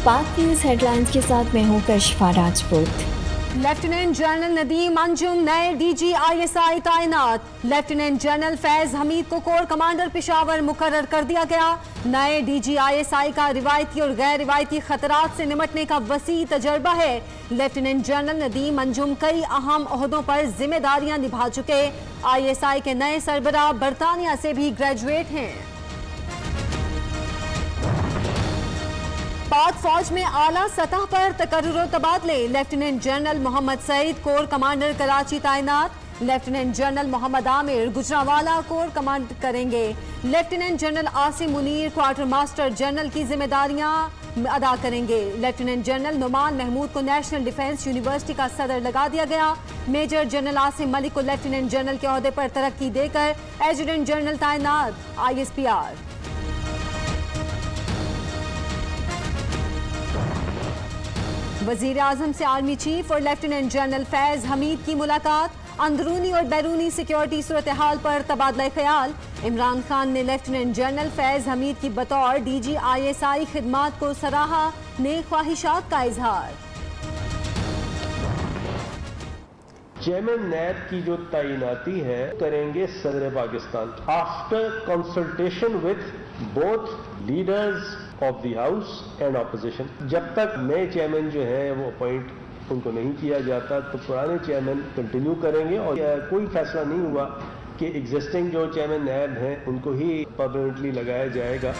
पाक news headlines के साथ मैं हूं कशिफा राजपूत। लेफ्टिनेंट जनरल नदीम अंजुम नए DG/ISI तैनात। लेफ्टिनेंट जनरल फैज हमीद को कोर कमांडर पेशावर मुकर्रर कर दिया गया। नए DG/ISI का रिवायती और गैर रिवायती खतरात से निपटने का वसी तजर्बा है। लेफ्टिनेंट जनरल नदीम अंजुम कई अहम ओहदों पर जिम्मेदारियां निभा चुके। ISI के नए सरबराह बरतानिया से भी ग्रेजुएट हैं। पाक फौज में आला सतह पर तकर्रुर तबादले। Lieutenant general Mohammad Saeed corps commander Karachi तैनात। Lieutenant general Mohammad Aamir Gujranwala corps command करेंगे। Lieutenant general Asim Munir quarter master general की जिम्मेदारियां अदा करेंगे। लेफ्टिनेंट जनरल नुमान महमूद को नेशनल डिफेंस यूनिवर्सिटी का सदर लगा दिया गया। मेजर जनरल आसिम मलिक को लेफ्टिनेंट जनरल के ओहदे पर तरक्की देकर एजुडेंट जनरल तैनात। ISPR वजीर आजम से आर्मी चीफ और लेफ्टिनेंट जनरल फैज हमीद की मुलाकात। अंदरूनी और बैरूनी सिक्योरिटी सूरत हाल पर तबादला ख्याल। इमरान खान ने लेफ्टिनेंट जनरल फैज हमीद की बतौर DG/ISI खिदमात को सराहा। नेक ख्वाहिशात का इजहार। चेयरमैन नैब की जो तैनाती है करेंगे सदर Pakistan after consultation with both leaders of the house and opposition. जब तक नए चेयरमैन जो है वो अपॉइंट उनको नहीं किया जाता तो पुराने चेयरमैन कंटिन्यू करेंगे और कोई फैसला नहीं हुआ कि एग्जिस्टिंग जो चेयरमैन नैब हैं उनको ही परमानेंटली लगाया जाएगा।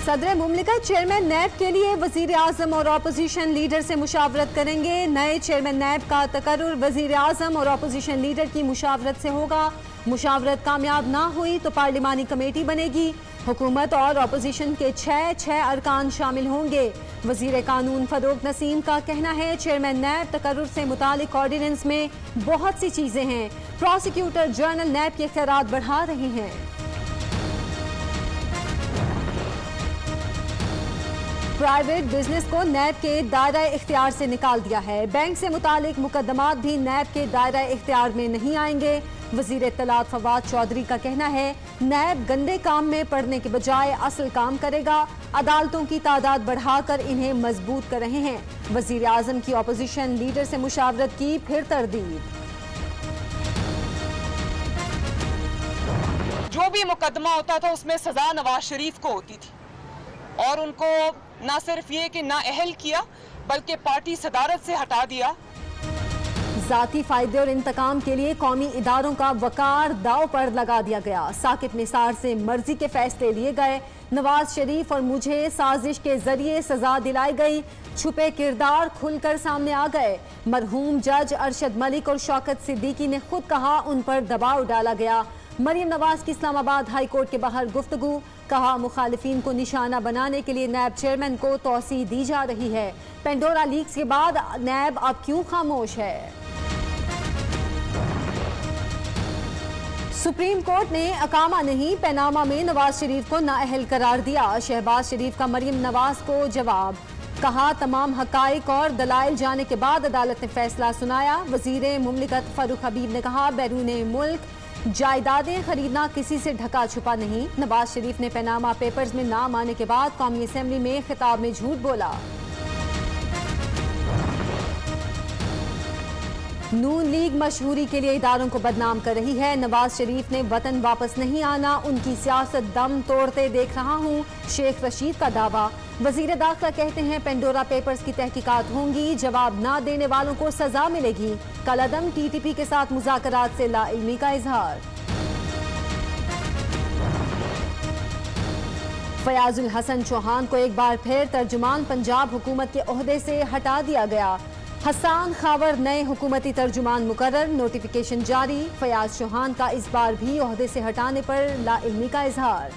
सदर मुमलिकत चेयरमैन नैब के लिए वजीर आजम और अपोजिशन लीडर से मुशावरत करेंगे। नए चेयरमैन नैब का तकर्रुर वजीर आजम और अपोजिशन लीडर की मुशावरत से होगा। मुशावरत कामयाब ना हुई तो पार्लिमानी कमेटी बनेगी। हुकूमत और अपोजिशन के छह अरकान शामिल होंगे। वजीर कानून फरूक नसीम का कहना है चेयरमैन नैब तकर्रुर से मुतालिक ऑर्डिनेंस में बहुत सी चीजें हैं। प्रोसिक्यूटर जनरल नैब के इख्तियारात बढ़ा रहे हैं। प्राइवेट बिजनेस को नैब के दायरा इख्तियार से निकाल दिया है। बैंक से मुतालिक मुकदमात भी नैब के दायरा इख्तियार में नहीं आएंगे। वजीर इत्तलात फवाद चौधरी का कहना है नैब गंदे काम में पड़ने के बजाय असल काम करेगा। अदालतों की तादाद बढ़ाकर इन्हें मजबूत कर रहे हैं। वजीर आजम की अपोजिशन लीडर से मुशावरत की फिर तरदीद। जो भी मुकदमा होता था उसमें सजा नवाज शरीफ को होती थी और उनको ना सिर्फ ये कि ना अहल किया बल्कि पार्टी सदारत से हटा दिया। जाती फायदे और इंतकाम के लिए कौमी इदारों का वकार दाव पर लगा दिया गया। साकिब निसार से मर्जी के फैसले लिए गए। नवाज शरीफ और मुझे साजिश के जरिए सजा दिलाई गई। छुपे किरदार खुलकर सामने आ गए। मरहूम जज अरशद मलिक और शौकत सिद्दीकी ने खुद कहा उन पर दबाव डाला गया। मरियम नवाज की इस्लामाबाद हाई कोर्ट के बाहर गुफ्तगू। कहा मुखालिफिन को निशाना बनाने के लिए नैब चेयरमैन को तौसी दी जा रही है। पेंडोरा लीक्स के बाद नैब अब क्यों खामोश है? सुप्रीम कोर्ट ने अकामा नहीं पैनामा में नवाज शरीफ को नाअहल करार दिया। शहबाज शरीफ का मरियम नवाज को जवाब। कहा तमाम हकाइक और दलाइल जाने के बाद अदालत ने फैसला सुनाया। वजीर मुमलिकत फारूक हबीब ने कहा बैरूने मुल्क जायदादें खरीदना किसी से ढका छुपा नहीं। नवाज शरीफ ने पैनामा पेपर्स में नाम आने के बाद कौमी असेंबली में खिताब में झूठ बोला। नून लीग मशहूरी के लिए इदारों को बदनाम कर रही है। नवाज शरीफ ने वतन वापस नहीं आना, उनकी सियासत दम तोड़ते देख रहा हूँ, शेख रशीद का दावा। वजीर दाखिला कहते हैं पेंडोरा पेपर्स की तहकीकात होंगी, जवाब ना देने वालों को सजा मिलेगी। कलअदम TTP के साथ मुज़ाकरात से लाइल्मी का इजहार। फयाजुल हसन चौहान को एक बार फिर तर्जुमान पंजाब हुकूमत के ओहदे से हटा दिया गया। हसान खावर नए हुकूमती तर्जुमान मुकर्रर, नोटिफिकेशन जारी। फयाज चौहान का इस बार भी ओहदे से हटाने पर लाइल्मी का इजहार।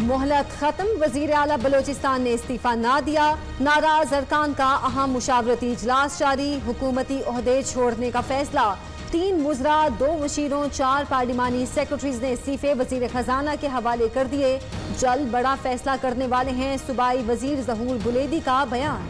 मोहलत खत्म, वजीर आला बलोचिस्तान ने इस्तीफा ना दिया। नाराज अरकान का अहम मुशावरती इजलास जारी। हुकूमती ओहदे छोड़ने का फैसला। 3 मुजरा, 2 मशीरों, 4 पार्लिमानी सेक्रेटरीज ने इस्तीफे वजीर खजाना के हवाले कर दिए। जल्द बड़ा फैसला करने वाले हैं, सूबाई वजीर ज़हूर बुलेदी का बयान।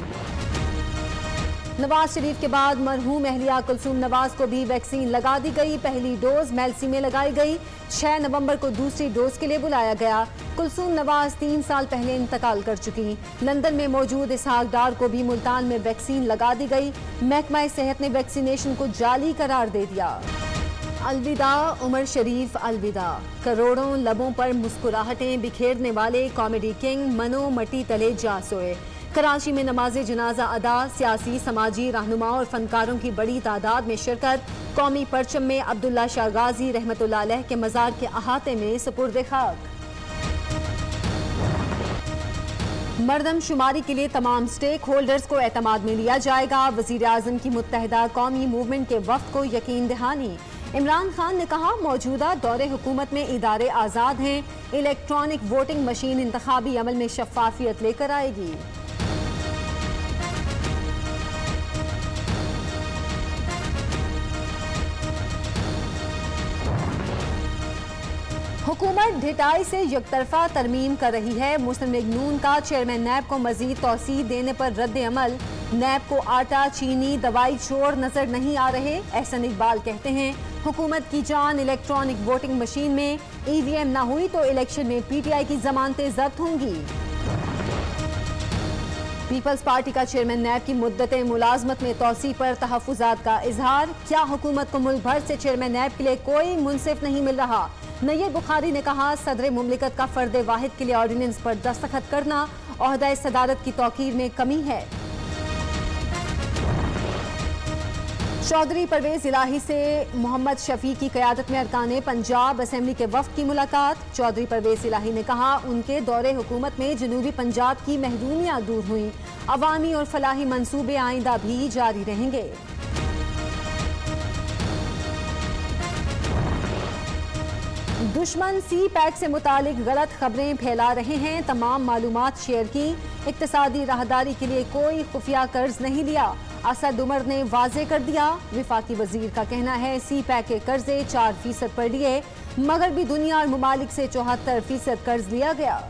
नवाज शरीफ के बाद मरहूम अहलिया कुलसूम नवाज को भी वैक्सीन लगा दी गई। पहली डोज मेलसी में लगाई गई। 6 नवंबर को दूसरी डोज के लिए बुलाया गया। कुलसूम नवाज 3 साल पहले इंतकाल कर चुकी। लंदन में मौजूद इसहाक डार को भी मुल्तान में वैक्सीन लगा दी गई। महकमा सेहत ने वैक्सीनेशन को जाली करार दे दिया। अलविदा उमर शरीफ अलविदा। करोड़ों लबों पर मुस्कुराहटें बिखेरने वाले कॉमेडी किंग मनो मट्टी तले जा सोए। कराची में नमाज जनाजा अदा। सियासी समाजी रहनुमा और फनकारों की बड़ी तादाद में शिरकत। कौमी परचम में अब्दुल्ला शाह गाजी रहमतुल्लाह अलैह के मज़ार के अहाते में सुपुर्द खाक। मरदमशुमारी के लिए तमाम स्टेक होल्डर्स को एतमाद में लिया जाएगा। वज़ीर आज़म की मुत्तहिदा कौमी मूवमेंट के वफ्द को यकीन दहानी। इमरान खान ने कहा, मौजूदा दौरे हुकूमत में इदारे आज़ाद हैं। इलेक्ट्रॉनिक वोटिंग मशीन इंतखाबी अमल में शफाफियत लेकर आएगी। हुकूमत ढिटाई से यकतरफा तरमीम कर रही है। मुस्लिम लीग नून का चेयरमैन नैब को मजीद तौसीह देने पर रद्द अमल। नैब को आटा, चीनी, दवाई चोर नजर नहीं आ रहे। एहसन इकबाल कहते हैं, हुकूमत की जान इलेक्ट्रॉनिक वोटिंग मशीन में। ईवीएम ना हुई तो इलेक्शन में पीटीआई की जमानतें जब्त होंगी। पीपल्स पार्टी का चेयरमैन नैब की मुद्दत मुलाजमत में तौसी पर तहफ़्फ़ुज़ात का इजहार। क्या हुकूमत को मुल्क भर से चेयरमैन नैब के लिए कोई मुनसिफ नहीं मिल रहा। नय्यर बुखारी ने कहा, सदर मुमलिकत का फर्द वाहिद के लिए ऑर्डिनेंस पर दस्तखत करना ओहदा सदारत की तौकीर में कमी है। चौधरी परवेज इलाही से मोहम्मद शफी की क़यादत में अरकान पंजाब असेंबली के वफ्द की मुलाकात। चौधरी परवेज इलाही ने कहा, उनके दौरे हुकूमत में जनूबी पंजाब की महरूमियाँ दूर हुई। अवामी और फलाही मंसूबे आइंदा भी जारी रहेंगे। दुश्मन सी पैक से मुतालिक गलत खबरें फैला रहे हैं। तमाम मालूमात शेयर की। इक्तिसादी राहदारी के लिए कोई खुफिया कर्ज नहीं लिया। असद उमर ने वाजे कर दिया। विफाकी वजीर का कहना है, सी पैक के कर्जे 4% पर लिए। मगरबी दुनिया और ममालिक से 74% कर्ज लिया गया।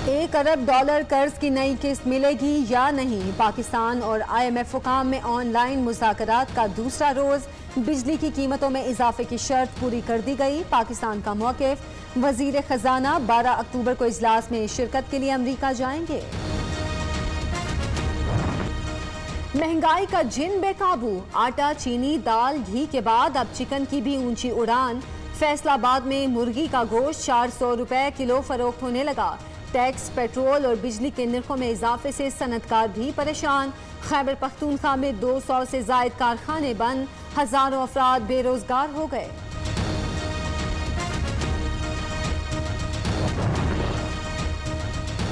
$1 अरब कर्ज की नई किस्त मिलेगी या नहीं। पाकिस्तान और IMF हुकाम में ऑनलाइन मुज़ाकरात का दूसरा रोज। बिजली की कीमतों में इजाफे की शर्त पूरी कर दी गई। पाकिस्तान का मौक़िफ़। वज़ीर ख़जाना 12 अक्टूबर को इजलास में शिरकत के लिए अमरीका जाएंगे। महंगाई का जिन बेकाबू। आटा, चीनी, दाल, घी के बाद अब चिकन की भी ऊंची उड़ान। फैसलाबाद में मुर्गी का गोश्त 400 रुपए किलो फरोख्त होने लगा। टैक्स, पेट्रोल और बिजली के निर्खों में इजाफे से सनतकार भी परेशान। खैबर पख्तूनख्वा में 200 से जायद कारखाने बंद। हजारों अफराद बेरोजगार हो गए।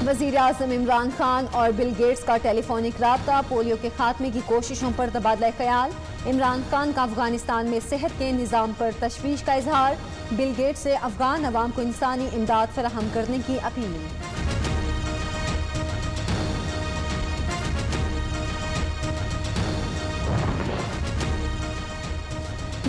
वज़ीर आज़म इमरान खान और बिल गेट्स का टेलीफोनिक राब्ता। पोलियो के खात्मे की कोशिशों पर तबादला ख्याल। इमरान खान का अफगानिस्तान में सेहत के निज़ाम पर तशवीश का इजहार। बिल गेट्स से अफगान अवाम को इंसानी इमदाद फराहम करने की अपील।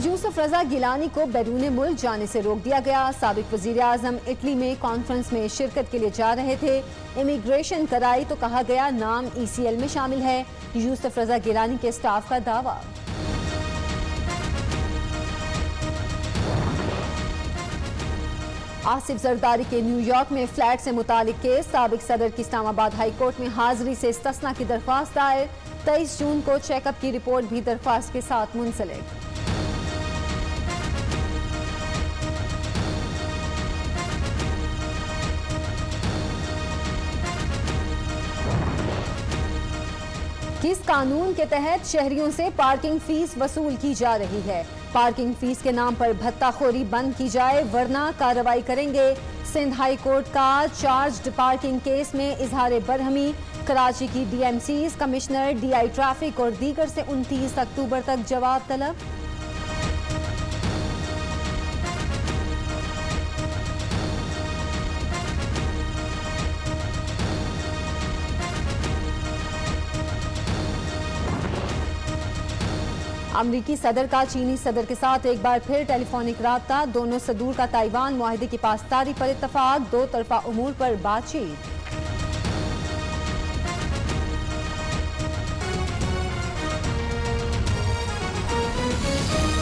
यूसुफ रजा गिलानी को बैरून मुल्क जाने से रोक दिया गया। साबिक वज़ीर आज़म इटली में कॉन्फ्रेंस में शिरकत के लिए जा रहे थे। इमिग्रेशन कराई तो कहा गया नाम ECL में शामिल है। यूसुफ रजा गिलानी के स्टाफ का दावा। आसिफ जरदारी के न्यूयॉर्क में फ्लैट से मुतालिक केस। साबिक सदर की इस्लामाबाद हाई कोर्ट में हाजिरी से इस्तिस्ना की दरख्वास्त दायर। 23 जून को चेकअप की रिपोर्ट भी दरख्वास्त के साथ मुंसलिक। किस कानून के तहत शहरियों से पार्किंग फीस वसूल की जा रही है। पार्किंग फीस के नाम पर भत्ताखोरी बंद की जाए वरना कार्रवाई करेंगे। सिंध हाई कोर्ट का चार्ज्ड पार्किंग केस में इजहार बरहमी। कराची की DMCs, कमिश्नर, DI ट्रैफिक और दीगर से 29 अक्टूबर तक जवाब तलब। अमरीकी सदर का चीनी सदर के साथ एक बार फिर टेलीफोनिक राब्ता, दोनों सदूर का ताइवान मुआहिदे की पासदारी पर इत्तफाक, दो तरफा उमूर पर बातचीत।